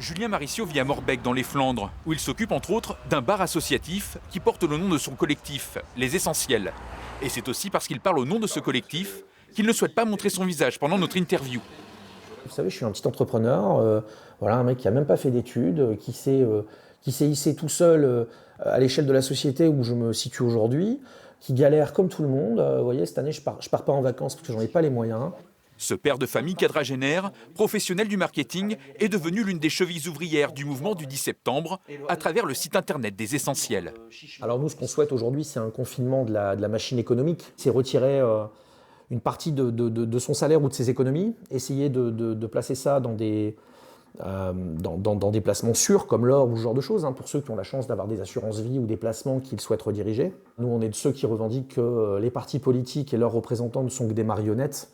Julien Maricio vit à Morbec dans les Flandres, où il s'occupe entre autres d'un bar associatif qui porte le nom de son collectif, Les Essentiels. Et c'est aussi parce qu'il parle au nom de ce collectif qu'il ne souhaite pas montrer son visage pendant notre interview. Vous savez, je suis un petit entrepreneur, voilà, un mec qui n'a même pas fait d'études, qui s'est hissé tout seul à l'échelle de la société où je me situe aujourd'hui, qui galère comme tout le monde. Vous voyez, cette année, je pars pas en vacances parce que j'en ai pas les moyens. Ce père de famille quadragénaire, professionnel du marketing, est devenu l'une des chevilles ouvrières du mouvement du 10 septembre à travers le site internet des Essentiels. Alors nous, ce qu'on souhaite aujourd'hui, c'est un confinement de la machine économique. C'est retirer une partie de son salaire ou de ses économies, essayer de placer ça dans des placements sûrs comme l'or ou ce genre de choses, hein, pour ceux qui ont la chance d'avoir des assurances vie ou des placements qu'ils souhaitent rediriger. Nous, on est de ceux qui revendiquent que les partis politiques et leurs représentants ne sont que des marionnettes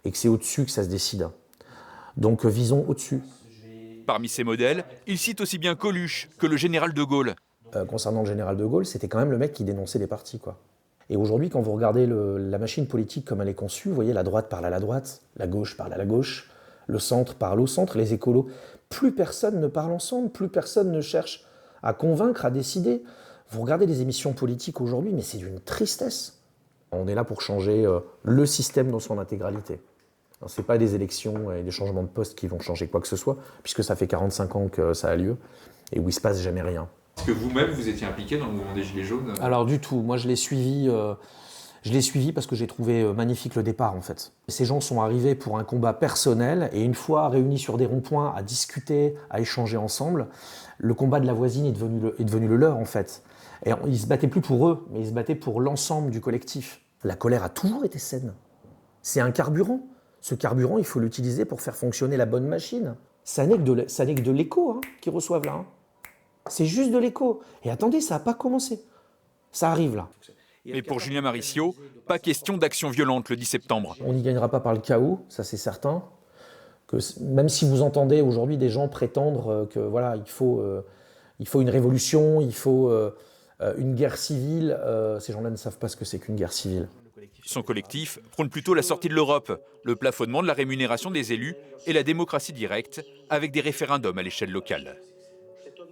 et que c'est au-dessus que ça se décide. Donc visons au-dessus. Parmi ses modèles, il cite aussi bien Coluche que le général de Gaulle. Concernant le général de Gaulle, c'était quand même le mec qui dénonçait les partis, quoi. Et aujourd'hui, quand vous regardez la machine politique comme elle est conçue, vous voyez, la droite parle à la droite, la gauche parle à la gauche, le centre parle au centre, les écolos. Plus personne ne parle ensemble, plus personne ne cherche à convaincre, à décider. Vous regardez les émissions politiques aujourd'hui, mais c'est d'une tristesse. On est là pour changer le système dans son intégralité. Ce n'est pas des élections et des changements de poste qui vont changer quoi que ce soit, puisque ça fait 45 ans que ça a lieu, et où il ne se passe jamais rien. Est-ce que vous-même, vous étiez impliqué dans le mouvement des Gilets jaunes ? Alors du tout, moi je l'ai suivi parce que j'ai trouvé magnifique le départ en fait. Ces gens sont arrivés pour un combat personnel et une fois réunis sur des ronds-points à discuter, à échanger ensemble, le combat de la voisine est devenu le leur en fait. Et ils ne se battaient plus pour eux, mais ils se battaient pour l'ensemble du collectif. La colère a toujours été saine. C'est un carburant. Ce carburant, il faut l'utiliser pour faire fonctionner la bonne machine. Ça n'est que de l'écho hein, qu'ils reçoivent là. Hein. C'est juste de l'écho. Et attendez, ça n'a pas commencé. Ça arrive là. Mais pour Julien Maricio, pas question d'action violente le 10 septembre. On n'y gagnera pas par le chaos, ça c'est certain. Même si vous entendez aujourd'hui des gens prétendre que voilà, il faut une révolution, il faut une guerre civile, ces gens-là ne savent pas ce que c'est qu'une guerre civile. Son collectif prône plutôt la sortie de l'Europe, le plafonnement de la rémunération des élus et la démocratie directe avec des référendums à l'échelle locale.